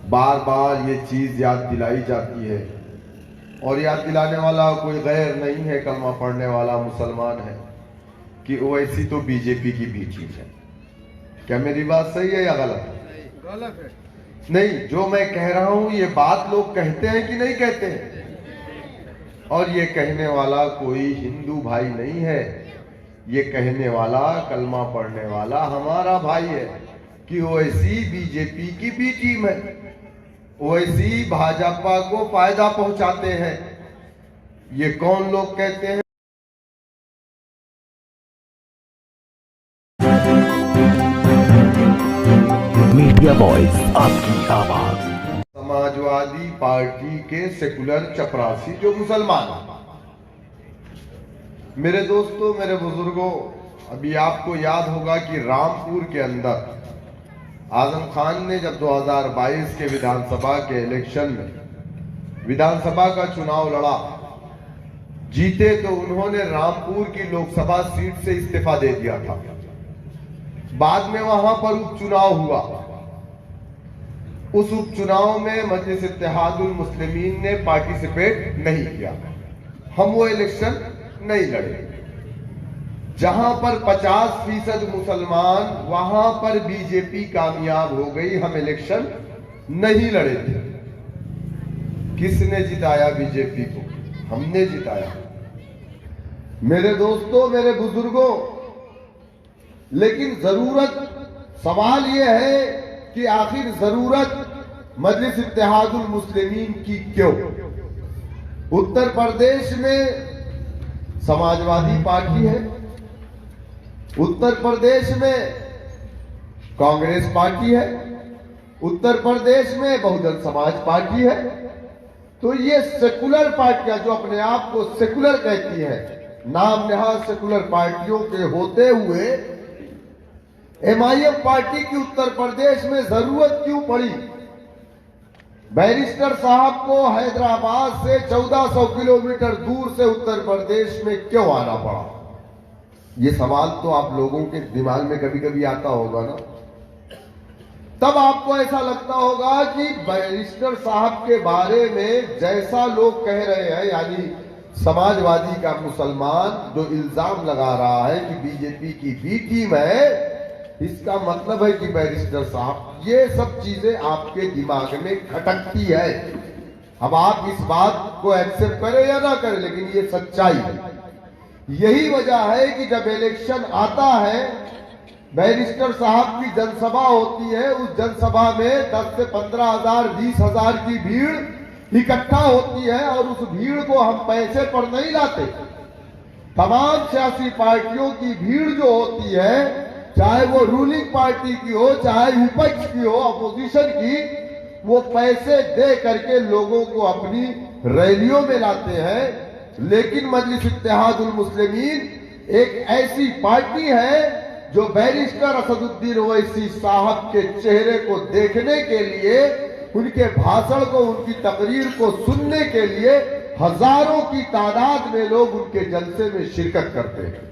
बार बार ये चीज याद दिलाई जाती है, और याद दिलाने वाला कोई गैर नहीं है, कलमा पढ़ने वाला मुसलमान है, कि ओवैसी तो बीजेपी की भी चीज है। क्या मेरी बात सही है या गलत है? गलत है। नहीं, जो मैं कह रहा हूं ये बात लोग कहते हैं कि नहीं कहते हैं? और ये कहने वाला कोई हिंदू भाई नहीं है, ये कहने वाला कलमा पढ़ने वाला हमारा भाई है कि ओवैसी बीजेपी की बी टीम है, ओवैसी भाजपा को फायदा पहुंचाते हैं। ये कौन लोग कहते हैं? मीडिया वॉइस, आपकी आवाज। समाजवादी पार्टी के सेकुलर चपरासी जो मुसलमान हैं। मेरे दोस्तों, मेरे बुजुर्गों, अभी आपको याद होगा कि रामपुर के अंदर आजम खान ने जब 2022 के विधानसभा के इलेक्शन में विधानसभा का चुनाव लड़ा, जीते, तो उन्होंने रामपुर की लोकसभा सीट से इस्तीफा दे दिया था। बाद में वहां पर उपचुनाव हुआ। उस उपचुनाव में मजलिस इत्तेहादुल मुस्लिमीन ने पार्टिसिपेट नहीं किया, हम वो इलेक्शन नहीं लड़े। जहां पर 50% मुसलमान, वहां पर बीजेपी कामयाब हो गई, हम इलेक्शन नहीं लड़े थे। किसने जिताया बीजेपी को? हमने जिताया। मेरे दोस्तों, मेरे बुजुर्गों, लेकिन सवाल यह है कि आखिर जरूरत मजलिस इत्तेहादुल मुस्लिमीन की क्यों? उत्तर प्रदेश में समाजवादी पार्टी है, उत्तर प्रदेश में कांग्रेस पार्टी है, उत्तर प्रदेश में बहुजन समाज पार्टी है। तो ये सेकुलर पार्टियां जो अपने आप को सेकुलर कहती हैं, नाम नहाद सेकुलर पार्टियों के होते हुए एमआईएम पार्टी की उत्तर प्रदेश में जरूरत क्यों पड़ी? बैरिस्टर साहब को हैदराबाद से 1400 किलोमीटर दूर से उत्तर प्रदेश में क्यों आना पड़ा? ये सवाल तो आप लोगों के दिमाग में कभी कभी आता होगा ना। तब आपको ऐसा लगता होगा कि बैरिस्टर साहब के बारे में जैसा लोग कह रहे हैं, यानी समाजवादी का मुसलमान जो इल्जाम लगा रहा है कि बीजेपी की बी टीम है, इसका मतलब है कि बैरिस्टर साहब, ये सब चीजें आपके दिमाग में खटकती है। अब आप इस बात को एक्सेप्ट करें या ना करें, लेकिन ये सच्चाई है। यही वजह है कि जब इलेक्शन आता है, बैरिस्टर साहब की जनसभा होती है, उस जनसभा में 10 से 15,000, 20,000 की भीड़ इकट्ठा होती है, और उस भीड़ को हम पैसे पर नहीं लाते। तमाम सियासी पार्टियों की भीड़ जो होती है, चाहे वो रूलिंग पार्टी की हो, चाहे विपक्ष की हो, अपोजिशन की, वो पैसे दे करके लोगों को अपनी रैलियों में लाते हैं। लेकिन मजलिस इत्तेहादुल मुस्लिमीन एक ऐसी पार्टी है जो बैरिस्टर असदुद्दीन ओवैसी साहब के चेहरे को देखने के लिए, उनके भाषण को, उनकी तकरीर को सुनने के लिए हजारों की तादाद में लोग उनके जलसे में शिरकत करते हैं।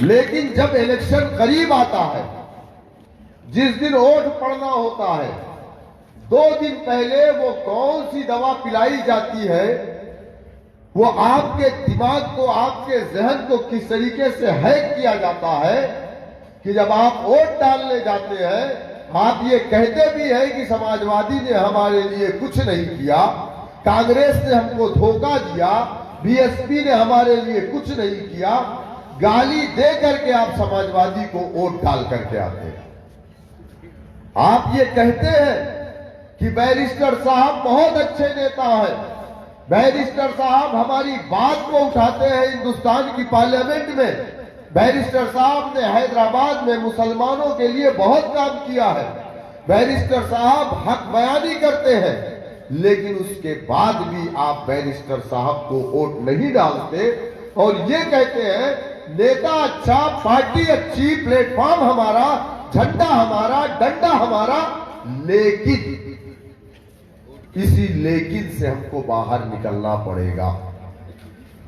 लेकिन जब इलेक्शन करीब आता है, जिस दिन वोट पड़ना होता है, 2 दिन पहले वो कौन सी दवा पिलाई जाती है, वो आपके दिमाग को, आपके जहन को किस तरीके से हैक किया जाता है कि जब आप वोट डालने जाते हैं, आप ये कहते भी हैं कि समाजवादी ने हमारे लिए कुछ नहीं किया, कांग्रेस ने हमको धोखा दिया, बीएसपी ने हमारे लिए कुछ नहीं किया। गाली दे करके आप समाजवादी को वोट डाल करके आते हैं। आप ये कहते हैं कि बैरिस्टर साहब बहुत अच्छे नेता हैं, बैरिस्टर साहब हमारी बात को उठाते हैं हिंदुस्तान की पार्लियामेंट में, बैरिस्टर साहब ने हैदराबाद में मुसलमानों के लिए बहुत काम किया है, बैरिस्टर साहब हक बयानी करते हैं। लेकिन उसके बाद भी आप बैरिस्टर साहब को वोट नहीं डालते और ये कहते हैं नेता अच्छा, पार्टी अच्छी, प्लेटफॉर्म हमारा, झंडा हमारा, डंडा हमारा। लेकिन इसी लेकिन से हमको बाहर निकलना पड़ेगा।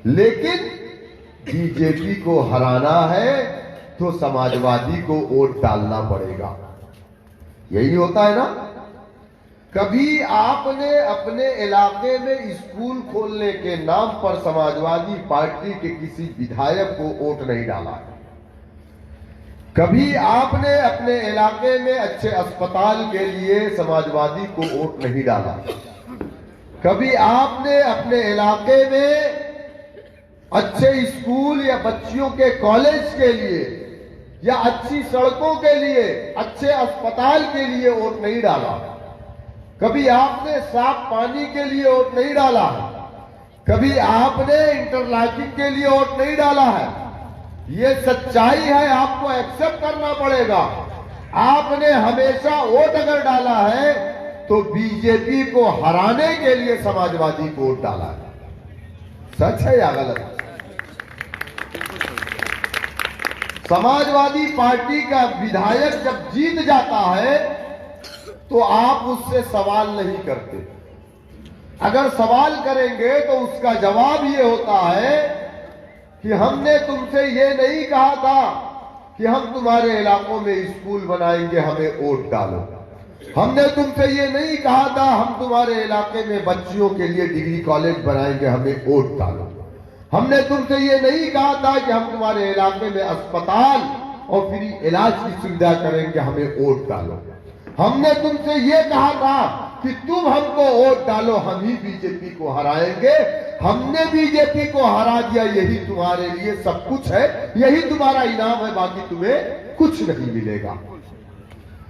लेकिन बीजेपी को हराना है तो समाजवादी को वोट डालना पड़ेगा। यही होता है ना। कभी आपने अपने इलाके में स्कूल खोलने के नाम पर समाजवादी पार्टी के किसी विधायक को वोट नहीं डाला। कभी आपने अपने इलाके में अच्छे अस्पताल के लिए समाजवादी को वोट नहीं डाला। कभी आपने अपने इलाके में अच्छे स्कूल या बच्चियों के कॉलेज के लिए या अच्छी सड़कों के लिए, अच्छे अस्पताल के लिए वोट नहीं डाला। कभी आपने साफ पानी के लिए वोट नहीं डाला। कभी आपने इंटरलॉकिंग के लिए वोट नहीं डाला है। ये सच्चाई है, आपको एक्सेप्ट करना पड़ेगा। आपने हमेशा वोट अगर डाला है तो बीजेपी को हराने के लिए समाजवादी को वोट डाला है। सच है या गलत? समाजवादी पार्टी का विधायक जब जीत जाता है तो आप उससे सवाल नहीं करते। अगर सवाल करेंगे तो उसका जवाब ये होता है कि हमने तुमसे ये नहीं कहा था कि हम तुम्हारे इलाकों में स्कूल बनाएंगे, हमें वोट डालो। हमने तुमसे ये नहीं कहा था हम तुम्हारे इलाके में बच्चियों के लिए डिग्री कॉलेज बनाएंगे, हमें वोट डालो। हमने तुमसे ये नहीं कहा था कि हम तुम्हारे इलाके में अस्पताल और फ्री इलाज की सुविधा करेंगे, हमें वोट डालो। हमने तुमसे ये कहा था कि तुम हमको वोट डालो, हम ही बीजेपी को हराएंगे। हमने बीजेपी को हरा दिया, यही तुम्हारे लिए सब कुछ है, यही तुम्हारा इनाम है, बाकी तुम्हें कुछ नहीं मिलेगा,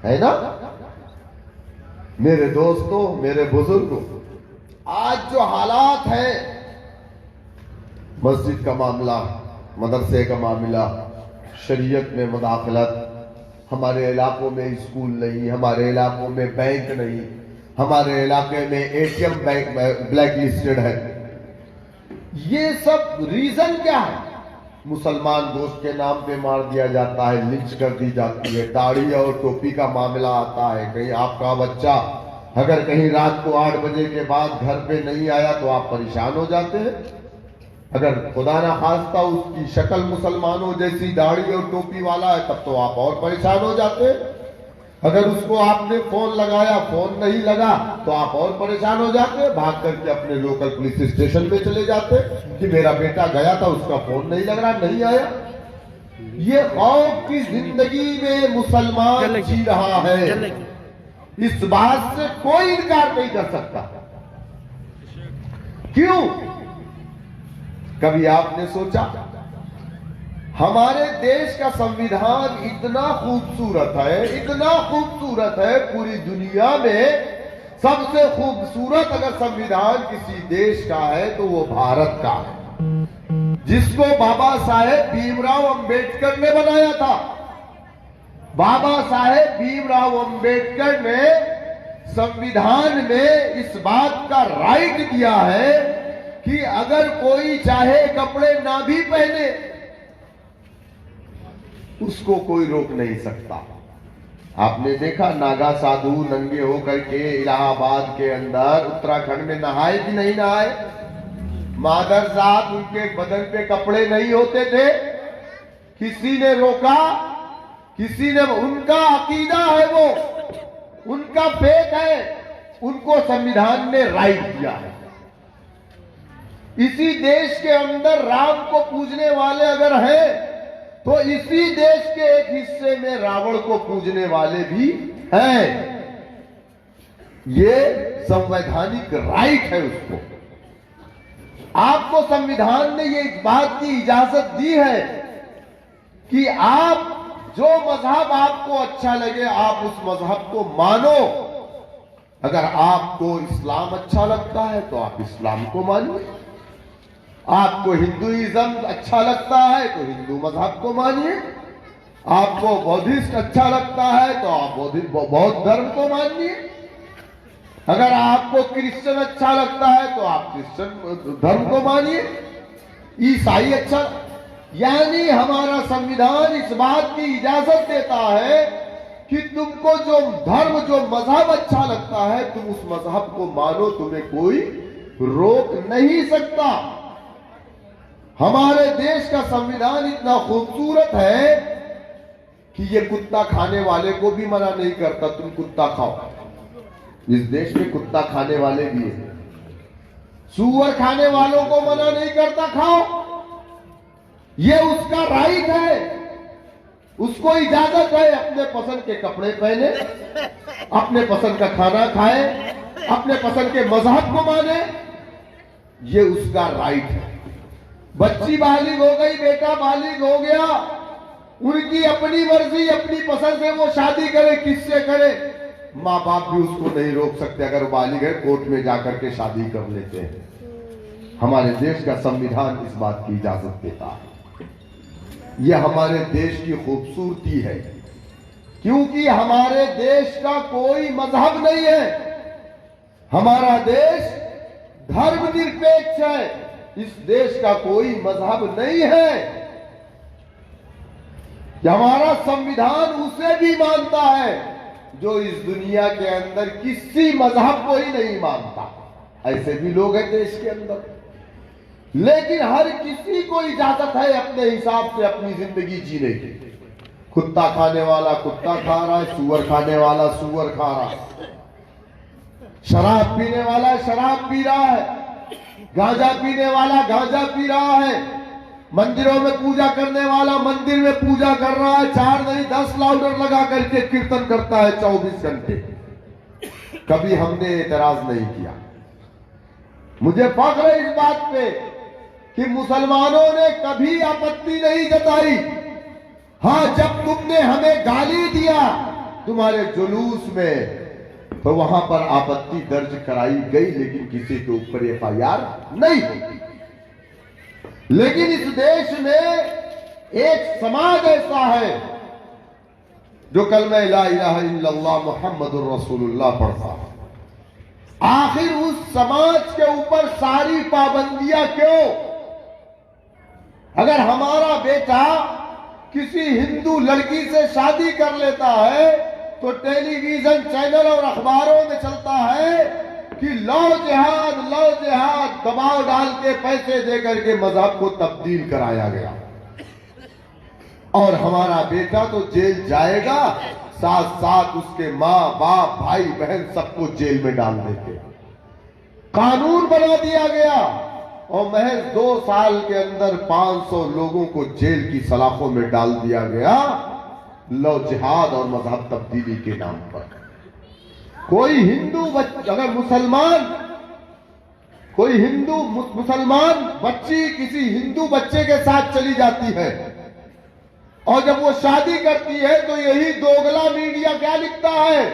है ना। मेरे दोस्तों, मेरे बुजुर्गों, आज जो हालात है, मस्जिद का मामला, मदरसे का मामला, शरीयत में मुदाखलत, हमारे इलाकों में स्कूल नहीं, हमारे इलाकों में बैंक नहीं, हमारे इलाके में एटीएम बैंक ब्लैक लिस्टेड है। ये सब रीजन क्या है? मुसलमान दोस्त के नाम पे मार दिया जाता है, लिंच कर दी जाती है, दाढ़ी और टोपी का मामला आता है। कहीं आपका बच्चा अगर कहीं रात को 8 बजे के बाद घर पे नहीं आया तो आप परेशान हो जाते हैं। अगर खुदा ना खास्ता उसकी शक्ल मुसलमानों जैसी दाढ़ी और टोपी वाला है तब तो आप और परेशान हो जाते हैं। अगर उसको आपने फोन लगाया, फोन नहीं लगा तो आप और परेशान हो जाते, भाग करके अपने लोकल पुलिस स्टेशन में चले जाते कि मेरा बेटा गया था, उसका फोन नहीं लग रहा, नहीं आया। ये खौफ की जिंदगी में मुसलमान जी रहा है, इस बात से कोई इनकार नहीं कर सकता। क्यों? कभी आपने सोचा हमारे देश का संविधान इतना खूबसूरत है, इतना खूबसूरत है, पूरी दुनिया में सबसे खूबसूरत अगर संविधान किसी देश का है तो वो भारत का है, जिसको बाबा साहेब भीमराव अंबेडकर ने बनाया था। बाबा साहेब भीमराव अंबेडकर ने संविधान में इस बात का राइट दिया है कि अगर कोई चाहे कपड़े ना भी पहने उसको कोई रोक नहीं सकता। आपने देखा नागा साधु नंगे होकर के इलाहाबाद के अंदर उत्तराखंड में नहाए कि नहीं नहाए? मादर साहब उनके बदन पे कपड़े नहीं होते थे, किसी ने रोका? किसी ने? उनका अकीदा है, वो उनका फेथ है, उनको संविधान ने राइट दिया है। इसी देश के अंदर राम को पूजने वाले अगर हैं तो इसी देश के एक हिस्से में रावण को पूजने वाले भी हैं। ये संवैधानिक राइट है उसको। आपको संविधान ने ये इस बात की इजाजत दी है कि आप जो मजहब आपको अच्छा लगे आप उस मजहब को मानो। अगर आपको इस्लाम अच्छा लगता है तो आप इस्लाम को मानिए, आपको हिंदुइज्म अच्छा लगता है तो हिंदू मजहब को मानिए, आपको बौद्धिस्ट अच्छा लगता है तो आप बौद्ध धर्म को मानिए, अगर आपको क्रिश्चियन अच्छा लगता है तो आप क्रिश्चियन धर्म को मानिए, ईसाई अच्छा। यानी हमारा संविधान इस बात की इजाजत देता है कि तुमको जो धर्म, जो मजहब अच्छा लगता है तुम उस मजहब को मानो, तुम्हें कोई रोक नहीं सकता। हमारे देश का संविधान इतना खूबसूरत है कि ये कुत्ता खाने वाले को भी मना नहीं करता तुम कुत्ता खाओ। इस देश में कुत्ता खाने वाले भी हैं, सूअर खाने वालों को मना नहीं करता खाओ, ये उसका राइट है, उसको इजाजत है अपने पसंद के कपड़े पहने, अपने पसंद का खाना खाए, अपने पसंद के मजहब को माने, ये उसका राइट है। बच्ची बालिग हो गई, बेटा बालिग हो गया, उनकी अपनी मर्जी अपनी पसंद से वो शादी करे, किससे करे, माँ बाप भी उसको नहीं रोक सकते। अगर बालिग है कोर्ट में जाकर के शादी कर लेते हैं। हमारे देश का संविधान इस बात की इजाजत देता है। यह हमारे देश की खूबसूरती है, क्योंकि हमारे देश का कोई मजहब नहीं है। हमारा देश धर्मनिरपेक्ष है। इस देश का कोई मजहब नहीं है। हमारा संविधान उसे भी मानता है जो इस दुनिया के अंदर किसी मजहब को ही नहीं मानता। ऐसे भी लोग हैं देश के अंदर, लेकिन हर किसी को इजाजत है अपने हिसाब से अपनी जिंदगी जीने की। कुत्ता खाने वाला कुत्ता खा रहा है, सूअर खाने वाला सूअर खा रहा है, शराब पीने वाला शराब पी रहा है, गांजा पीने वाला गांजा पी रहा है, मंदिरों में पूजा करने वाला मंदिर में पूजा कर रहा है, 4 नहीं 10 लाउडर लगा करके कीर्तन करता है 24 घंटे। कभी हमने एतराज नहीं किया। मुझे फख्र है इस बात पे कि मुसलमानों ने कभी आपत्ति नहीं जताई। हां, जब तुमने हमें गाली दिया तुम्हारे जुलूस में, तो वहां पर आपत्ति दर्ज कराई गई, लेकिन किसी के ऊपर एफआईआर नहीं हुई। लेकिन इस देश में एक समाज ऐसा है जो कलमा ला इलाहा इल्लल्लाह मुहम्मदुर रसूलुल्लाह पढ़ता है। आखिर उस समाज के ऊपर सारी पाबंदियां क्यों? अगर हमारा बेटा किसी हिंदू लड़की से शादी कर लेता है तो टेलीविजन चैनल और अखबारों में चलता है कि लव जिहाद दबाव डाल के पैसे देकर के मजहब को तब्दील कराया गया, और हमारा बेटा तो जेल जाएगा, साथ साथ उसके माँ बाप भाई बहन सबको जेल में डाल देते। कानून बना दिया गया और महज 2 साल के अंदर 500 लोगों को जेल की सलाखों में डाल दिया गया, लव जिहाद और मजहब तब्दीली के नाम पर। कोई अगर मुसलमान बच्ची किसी हिंदू बच्चे के साथ चली जाती है और जब वो शादी करती है तो यही दोगला मीडिया क्या लिखता है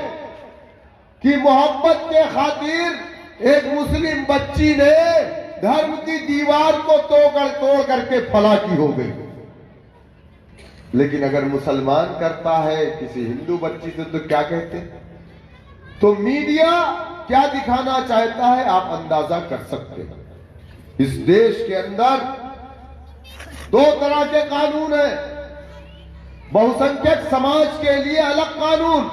कि मोहब्बत के खातिर एक मुस्लिम बच्ची ने धर्म की दीवार को तोड़ करके फलाकी हो गई। लेकिन अगर मुसलमान करता है किसी हिंदू बच्ची से तो क्या कहते हैं? तो मीडिया क्या दिखाना चाहता है आप अंदाजा कर सकते हैं। इस देश के अंदर 2 तरह के कानून हैं। बहुसंख्यक समाज के लिए अलग कानून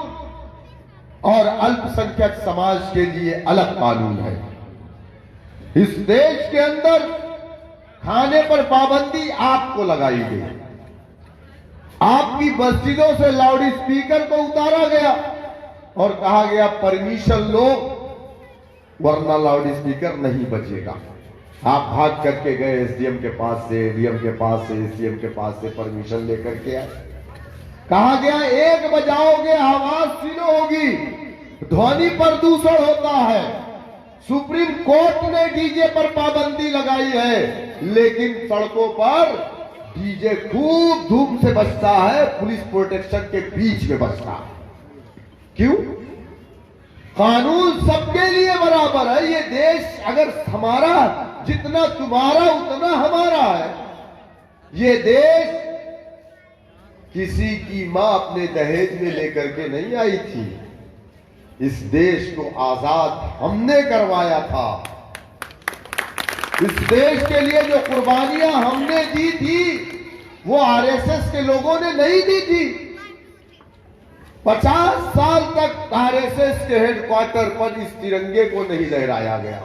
और अल्पसंख्यक समाज के लिए अलग कानून है। इस देश के अंदर खाने पर पाबंदी आपको लगाई गई। आपकी मस्जिदों से लाउड स्पीकर को उतारा गया और कहा गया परमिशन लो वरना लाउड स्पीकर नहीं बजेगा। आप भाग करके गए एसडीएम के पास से, डीएम के पास से, एसडीएम के पास से परमिशन लेकर के आए। कहा गया 1 बजाओगे आवाज स्लो होगी, ध्वनि प्रदूषण होता है। सुप्रीम कोर्ट ने डीजे पर पाबंदी लगाई है, लेकिन सड़कों पर डीजे खूब धूम से बजता है, पुलिस प्रोटेक्शन के बीच में बजता है। क्यों? कानून सबके लिए बराबर है। ये देश अगर हमारा जितना तुम्हारा उतना हमारा है। ये देश किसी की मां अपने दहेज में लेकर के नहीं आई थी। इस देश को आजाद हमने करवाया था। इस देश के लिए जो कुर्बानियां हमने दी थी वो आरएसएस के लोगों ने नहीं दी थी। 50 साल तक आरएसएस के हेडक्वार्टर पर इस तिरंगे को नहीं लहराया गया।